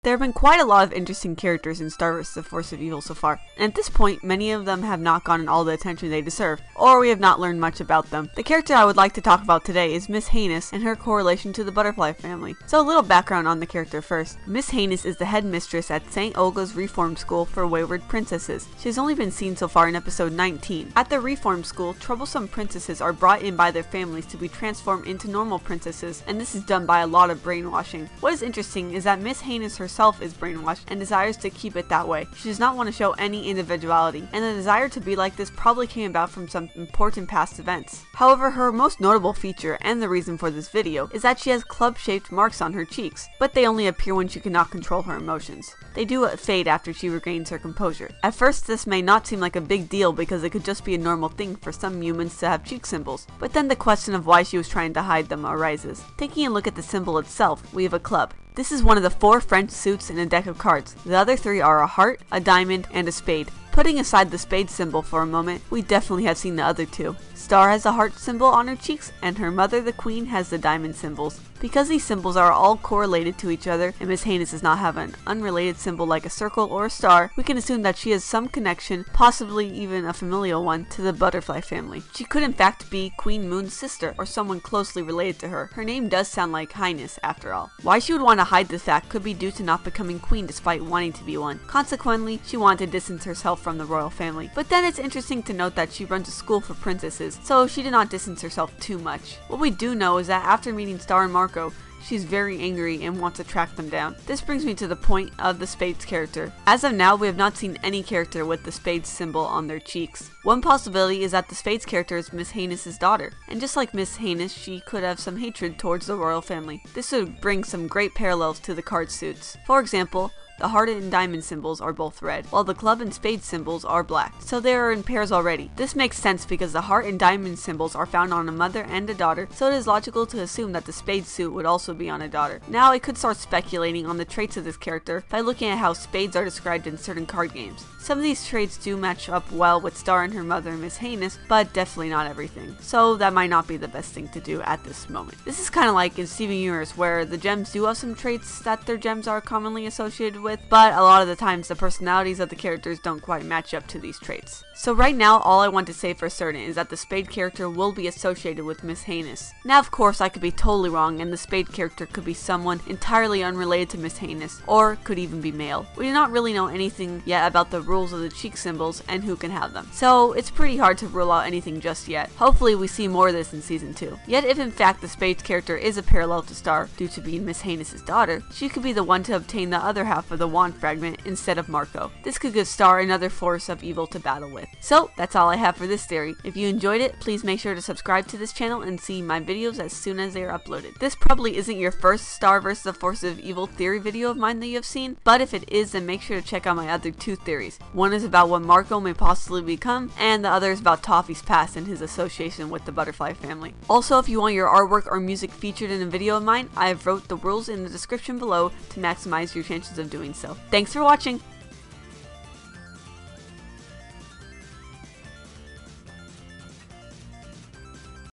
There have been quite a lot of interesting characters in Star vs. the Force of Evil so far, and at this point, many of them have not gotten all the attention they deserve, or we have not learned much about them. The character I would like to talk about today is Miss Heinous and her correlation to the Butterfly family. So a little background on the character first. Miss Heinous is the head mistress at St. Olga's Reform School for Wayward Princesses. She has only been seen so far in episode 19. At the Reform School, troublesome princesses are brought in by their families to be transformed into normal princesses, and this is done by a lot of brainwashing. What is interesting is that Miss Heinous herself is brainwashed and desires to keep it that way. She does not want to show any individuality, and the desire to be like this probably came about from some important past events. However, her most notable feature, and the reason for this video, is that she has club-shaped marks on her cheeks, but they only appear when she cannot control her emotions. They do fade after she regains her composure. At first, this may not seem like a big deal because it could just be a normal thing for some humans to have cheek symbols, but then the question of why she was trying to hide them arises. Taking a look at the symbol itself, we have a club. This is one of the 4 French suits in a deck of cards. The other 3 are a heart, a diamond, and a spade. Putting aside the spade symbol for a moment, we definitely have seen the other 2. Star has a heart symbol on her cheeks, and her mother, the queen, has the diamond symbols. Because these symbols are all correlated to each other, and Miss Heinous does not have an unrelated symbol like a circle or a star, we can assume that she has some connection, possibly even a familial one, to the Butterfly family. She could in fact be Queen Moon's sister, or someone closely related to her. Her name does sound like Heinous, after all. Why she would want to hide this fact could be due to not becoming queen despite wanting to be one. Consequently, she wanted to distance herself from the royal family. But then it's interesting to note that she runs a school for princesses, so she did not distance herself too much. What we do know is that after meeting Star and Marco, she's very angry and wants to track them down. This brings me to the point of the Spades character. As of now, we have not seen any character with the Spades symbol on their cheeks. One possibility is that the Spades character is Miss Heinous' daughter, and just like Miss Heinous, she could have some hatred towards the royal family. This would bring some great parallels to the card suits. For example, the heart and diamond symbols are both red, while the club and spade symbols are black, so they are in pairs already. This makes sense because the heart and diamond symbols are found on a mother and a daughter, so it is logical to assume that the spade suit would also be on a daughter. Now I could start speculating on the traits of this character by looking at how spades are described in certain card games. Some of these traits do match up well with Star and her mother, Miss Heinous, but definitely not everything, so that might not be the best thing to do at this moment. This is kind of like in Steven Universe, where the gems do have some traits that their gems are commonly associated with, but a lot of the times the personalities of the characters don't quite match up to these traits. So right now, all I want to say for certain is that the spade character will be associated with Miss Heinous. Now of course I could be totally wrong and the spade character could be someone entirely unrelated to Miss Heinous, or could even be male. We do not really know anything yet about the rules of the cheek symbols and who can have them, so it's pretty hard to rule out anything just yet. Hopefully we see more of this in season 2. Yet if in fact the spades character is a parallel to Star due to being Miss Heinous' daughter, she could be the one to obtain the other half of the wand fragment instead of Marco. This could give Star another force of evil to battle with. So that's all I have for this theory. If you enjoyed it, please make sure to subscribe to this channel and see my videos as soon as they are uploaded. This probably isn't your first Star vs. the Force of Evil theory video of mine that you have seen, but if it is, then make sure to check out my other 2 theories. One is about what Marco may possibly become, and the other is about Toffee's past and his association with the Butterfly family. Also, if you want your artwork or music featured in a video of mine, I have wrote the rules in the description below to maximize your chances of doing so. Thanks for watching!